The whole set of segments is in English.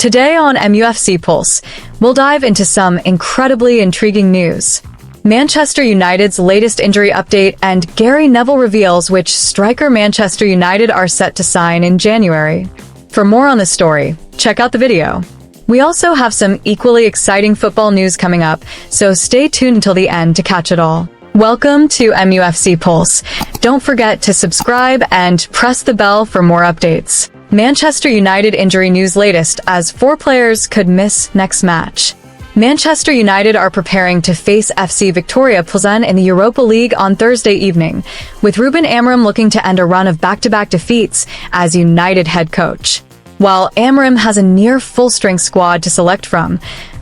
Today on MUFC Pulse, we'll dive into some incredibly intriguing news. Manchester United's latest injury update, and Gary Neville reveals which striker Manchester United are set to sign in January. For more on this story, check out the video. We also have some equally exciting football news coming up, so stay tuned until the end to catch it all. Welcome to MUFC Pulse. Don't forget to subscribe and press the bell for more updates. Manchester United injury news latest, as 4 players could miss next match. Manchester United are preparing to face FC Victoria Plzen in the Europa League on Thursday evening, with Ruben Amorim looking to end a run of back-to-back defeats as United head coach. While Amorim has a near full-strength squad to select from,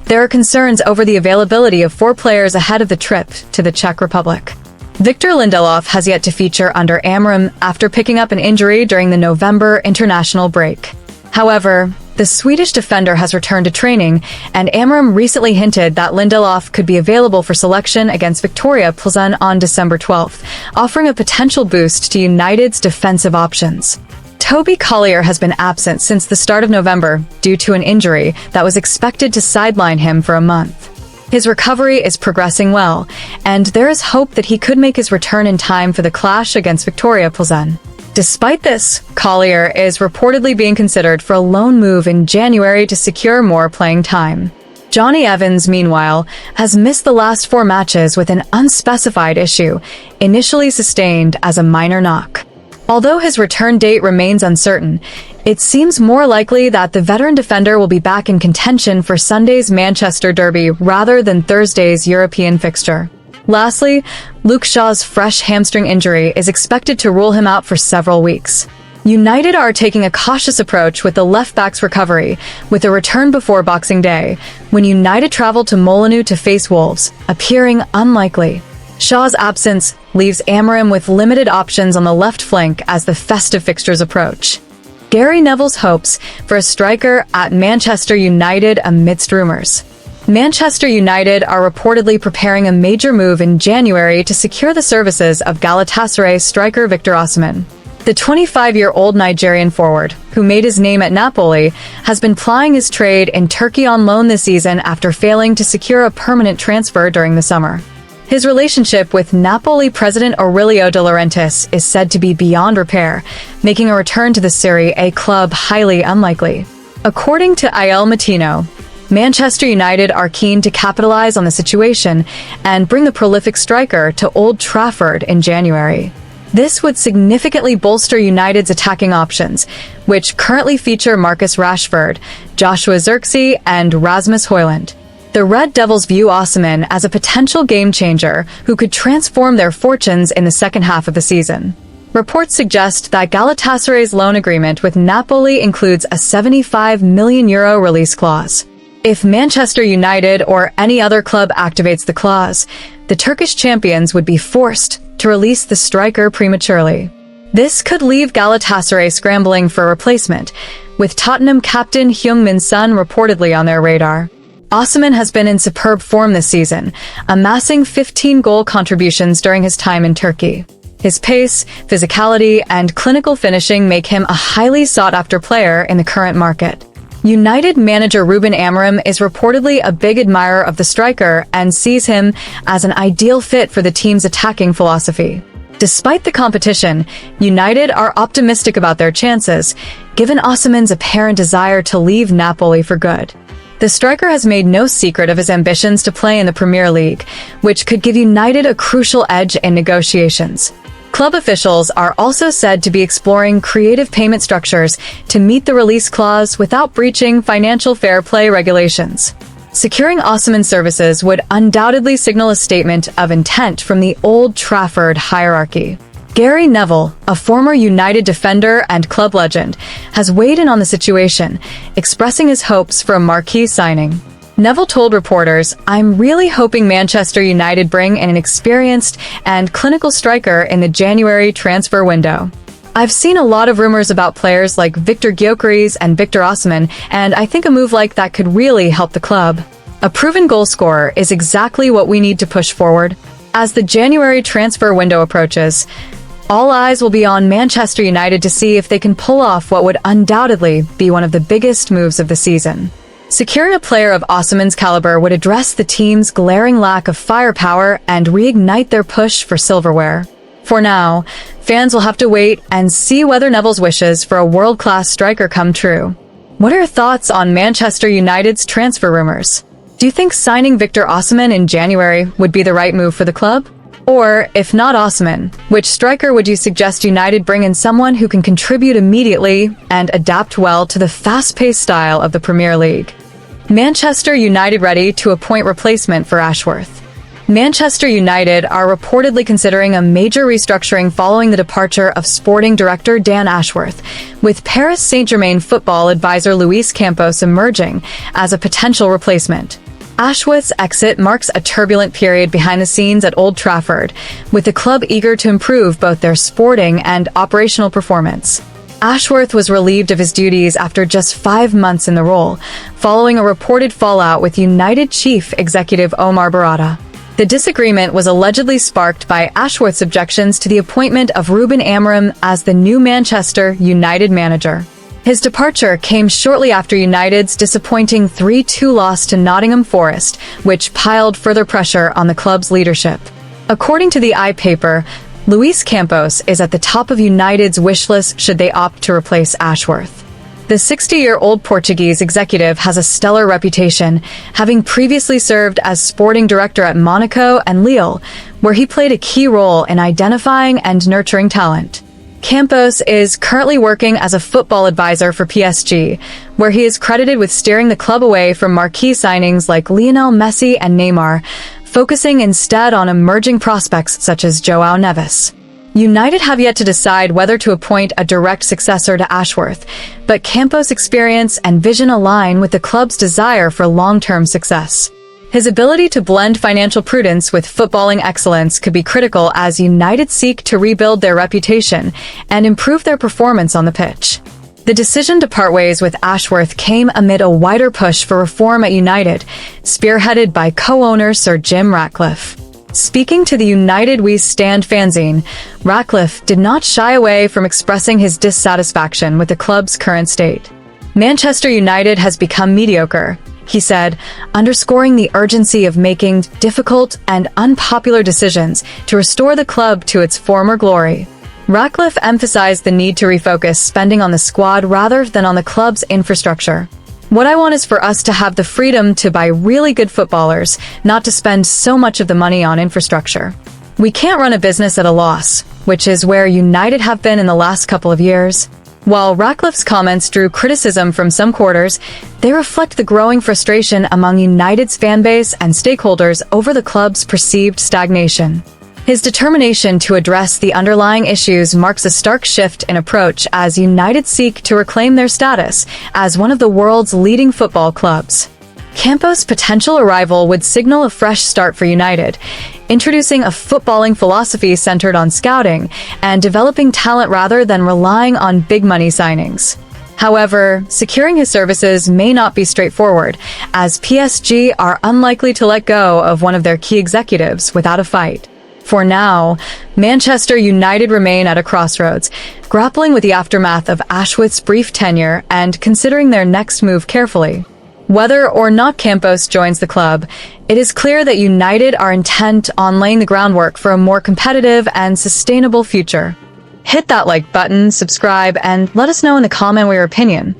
there are concerns over the availability of 4 players ahead of the trip to the Czech Republic. Victor Lindelof has yet to feature under Amorim after picking up an injury during the November international break. However, the Swedish defender has returned to training, and Amorim recently hinted that Lindelof could be available for selection against Victoria Plzen on December 12th, offering a potential boost to United's defensive options. Toby Collier has been absent since the start of November due to an injury that was expected to sideline him for a month. His recovery is progressing well, and there is hope that he could make his return in time for the clash against Victoria Plzen. Despite this, Collier is reportedly being considered for a loan move in January to secure more playing time. Johnny Evans, meanwhile, has missed the last 4 matches with an unspecified issue, initially sustained as a minor knock. Although his return date remains uncertain, it seems more likely that the veteran defender will be back in contention for Sunday's Manchester derby rather than Thursday's European fixture. Lastly, Luke Shaw's fresh hamstring injury is expected to rule him out for several weeks. United are taking a cautious approach with the left-back's recovery, with a return before Boxing Day, when United travel to Molineux to face Wolves, appearing unlikely. Shaw's absence leaves Amorim with limited options on the left flank as the festive fixtures approach. Gary Neville's hopes for a striker at Manchester United amidst rumors. Manchester United are reportedly preparing a major move in January to secure the services of Galatasaray striker Victor Osimhen. The 25-year-old Nigerian forward, who made his name at Napoli, has been plying his trade in Turkey on loan this season after failing to secure a permanent transfer during the summer. His relationship with Napoli president Aurelio De Laurentiis is said to be beyond repair, making a return to the Serie A club highly unlikely. According to Il Mattino, Manchester United are keen to capitalize on the situation and bring the prolific striker to Old Trafford in January. This would significantly bolster United's attacking options, which currently feature Marcus Rashford, Joshua Zirkzee, and Rasmus Højlund. The Red Devils view Osimhen as a potential game-changer who could transform their fortunes in the second half of the season. Reports suggest that Galatasaray's loan agreement with Napoli includes a €75 million release clause. If Manchester United or any other club activates the clause, the Turkish champions would be forced to release the striker prematurely. This could leave Galatasaray scrambling for a replacement, with Tottenham captain Heung-min Son reportedly on their radar. Osimhen has been in superb form this season, amassing 15 goal contributions during his time in Turkey. His pace, physicality, and clinical finishing make him a highly sought-after player in the current market. United manager Ruben Amorim is reportedly a big admirer of the striker and sees him as an ideal fit for the team's attacking philosophy. Despite the competition, United are optimistic about their chances, given Osimhen's apparent desire to leave Napoli for good. The striker has made no secret of his ambitions to play in the Premier League, which could give United a crucial edge in negotiations. Club officials are also said to be exploring creative payment structures to meet the release clause without breaching financial fair play regulations. Securing Osimhen services would undoubtedly signal a statement of intent from the Old Trafford hierarchy. Gary Neville, a former United defender and club legend, has weighed in on the situation, expressing his hopes for a marquee signing. Neville told reporters, "I'm really hoping Manchester United bring in an experienced and clinical striker in the January transfer window. I've seen a lot of rumors about players like Victor Gyökeres and Victor Osimhen, and I think a move like that could really help the club. A proven goal scorer is exactly what we need to push forward." As the January transfer window approaches, All eyes will be on Manchester United to see if they can pull off what would undoubtedly be one of the biggest moves of the season. Securing a player of Osimhen's caliber would address the team's glaring lack of firepower and reignite their push for silverware. For now, fans will have to wait and see whether Neville's wishes for a world-class striker come true. What are your thoughts on Manchester United's transfer rumors? Do you think signing Victor Osimhen in January would be the right move for the club? Or, if not Osimhen, which striker would you suggest United bring in someone who can contribute immediately and adapt well to the fast-paced style of the Premier League? Manchester United ready to appoint replacement for Ashworth. Manchester United are reportedly considering a major restructuring following the departure of sporting director Dan Ashworth, with Paris Saint-Germain football advisor Luis Campos emerging as a potential replacement. Ashworth's exit marks a turbulent period behind the scenes at Old Trafford, with the club eager to improve both their sporting and operational performance. Ashworth was relieved of his duties after just 5 months in the role, following a reported fallout with United chief executive Omar Barada. The disagreement was allegedly sparked by Ashworth's objections to the appointment of Ruben Amorim as the new Manchester United manager. His departure came shortly after United's disappointing 3-2 loss to Nottingham Forest, which piled further pressure on the club's leadership. According to the iPaper, Luis Campos is at the top of United's wish list should they opt to replace Ashworth. The 60-year-old Portuguese executive has a stellar reputation, having previously served as sporting director at Monaco and Lille, where he played a key role in identifying and nurturing talent. Campos is currently working as a football advisor for PSG, where he is credited with steering the club away from marquee signings like Lionel Messi and Neymar, focusing instead on emerging prospects such as João Neves. United have yet to decide whether to appoint a direct successor to Ashworth, but Campos' experience and vision align with the club's desire for long-term success. His ability to blend financial prudence with footballing excellence could be critical as United seek to rebuild their reputation and improve their performance on the pitch. The decision to part ways with Ashworth came amid a wider push for reform at United, spearheaded by co-owner Sir Jim Ratcliffe. Speaking to the United We Stand fanzine, Ratcliffe did not shy away from expressing his dissatisfaction with the club's current state. Manchester United has become mediocre, he said, underscoring the urgency of making difficult and unpopular decisions to restore the club to its former glory. Ratcliffe emphasized the need to refocus spending on the squad rather than on the club's infrastructure. What I want is for us to have the freedom to buy really good footballers, not to spend so much of the money on infrastructure. We can't run a business at a loss, which is where United have been in the last couple of years. While Ratcliffe's comments drew criticism from some quarters, they reflect the growing frustration among United's fanbase and stakeholders over the club's perceived stagnation. His determination to address the underlying issues marks a stark shift in approach as United seek to reclaim their status as one of the world's leading football clubs. Campos' potential arrival would signal a fresh start for United, introducing a footballing philosophy centered on scouting and developing talent rather than relying on big-money signings. However, securing his services may not be straightforward, as PSG are unlikely to let go of one of their key executives without a fight. For now, Manchester United remain at a crossroads, grappling with the aftermath of Ashworth's brief tenure and considering their next move carefully. Whether or not Campos joins the club, it is clear that United are intent on laying the groundwork for a more competitive and sustainable future. Hit that like button, subscribe, and let us know in the comment your opinion.